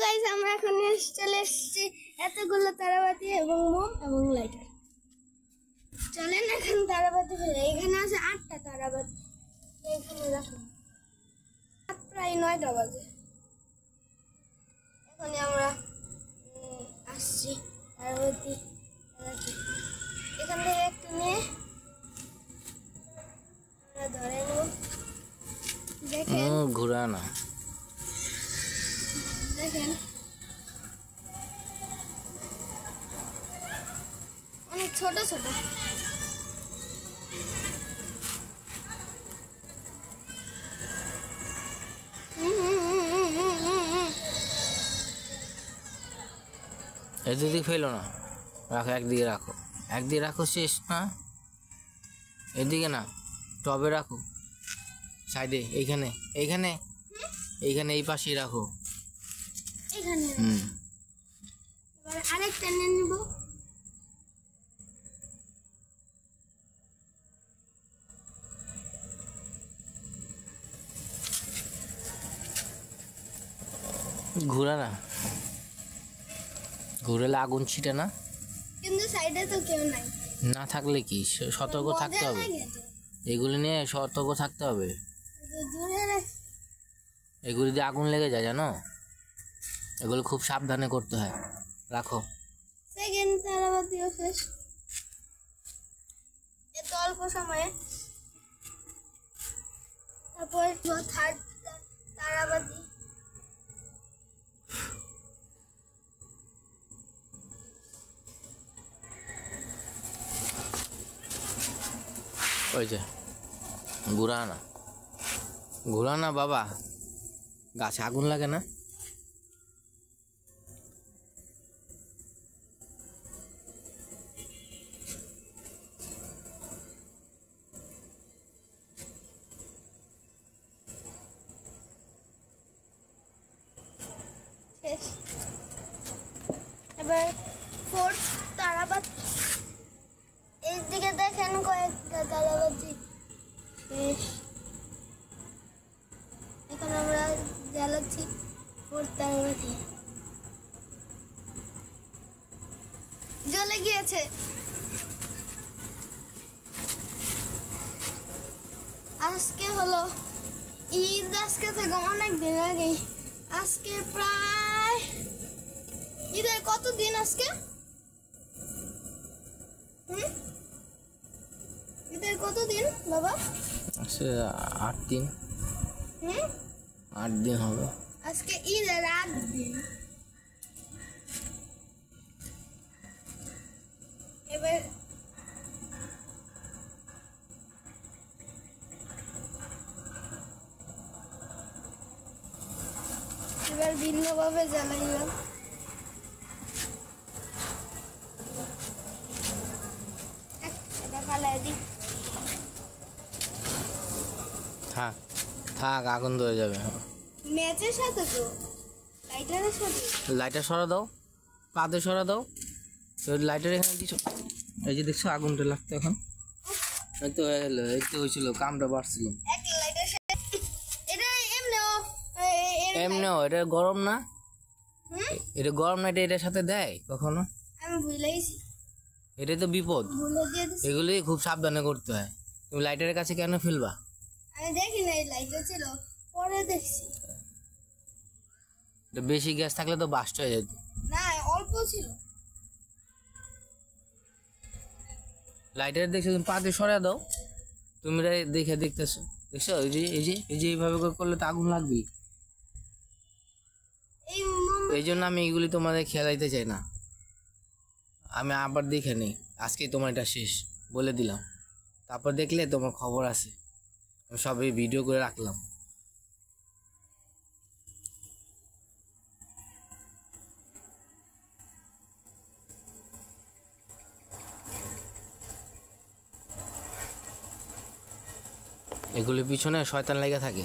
Guys, আমরা এখন চলে এসেছি এতগুলো তারাবাতি এবং মোম এবং লাইটার। চলেন এখন তারাবাতি ফেলে। এখানে আছে 8টা তারাবাতি, এখানে রাখুন। প্রায় 9টা বাজে। এখন আমরা আসছি তারাবাতি এখান থেকে একটু নিয়ে আমরা ধরে নেব। দেখেন ঘুরানা, দেখেন অনেক ছোট ছোট। এদিকে ফেলো না, রাখো একদিকে, একদিকে রাখো, শেষ না এদিকে না, টবে রাখো, সাইডে, এইখানে এইখানে এইখানে এই পাশেই রাখো। এখানে এবার আরেকটা নিয়ে নিব। ঘুরা না, ঘুরেলে আগুন ছিটে না। কিন্তু সাইডে তো কেউ নাই। না থাকলে কি, সতর্ক থাকতে হবে। এগুলি নিয়ে সতর্ক থাকতে হবে। এগুলি দিয়ে আগুন লেগে যায়, জানো? এগুলো খুব সাবধানে করতে হয়। রাখো। সেকেন্ড তারাবাতিও শেষ। এত অল্প সময়ে। তারপর থার্ড তারাবাতি। ওই যে ঘুরা না বাবা, গাছে আগুন লাগে না। এবার ফোর্থ তারাবাতি। এই দিকে দেখেন কয়েকটা তারাবাতি। এখন আমরা জ্বালাচ্ছি ফোর্থ তারাবাতি। জ্বলে গিয়েছে। আজকে হলো ঈদ, আজকে থেকে অনেক দিন আগে। আজকে প্রায় ঈদের কত দিন আজকে? ঈদের কত দিন বাবা? আজকে 8 দিন। 8 দিন হবে। আজকে ঈদের 8 দিন। এবার ভিন্নভাবে জ্বালাইলাম। থাক, আগুন ধরে যাবে। ম্যাচের সাথে তো লাইটারের সাথে। লাইটার সরা দাও, পাতে সরা দাও। লাইটার এখানে দিছো, এই যে দেখছো আগুনটা লাগতো। এখন এই তো হয়ে গেল, এই তো হয়েছিল, কামটা বাড়ছিল। এমনিও এটা গরম না, এটা গরম না, এটার সাথে দেয় কখনো? আমি ভুলে গেছি, এটাই তো বিপদ। এগুলি খুব সাবধানে করতে হয়। তুমি লাইটারের কাছে কেন ফেলবা? আমি দেখি না, লাইটার ছিল, পরে দেখছি। বেশি গ্যাস থাকলে তো বাস্ট হয়ে যেত। না, অল্প ছিল। লাইটার দেখছো, তুমি পাতে সরা দাও। তুমি দেখে দেখতেছো, দেখছো? এইভাবে করলে তো আগুন লাগবেই। এই জন্য আমি এগুলি তোমাদের খেলাইতে চাই না। আমি আবার দেখে নিই, আজকে তোমার এটা শেষ বলে দিলাম। তারপর দেখলে তোমার খবর আছে, আমি সবই ভিডিও করে রাখলাম। এগুলির পিছনে শয়তান লেগে থাকে।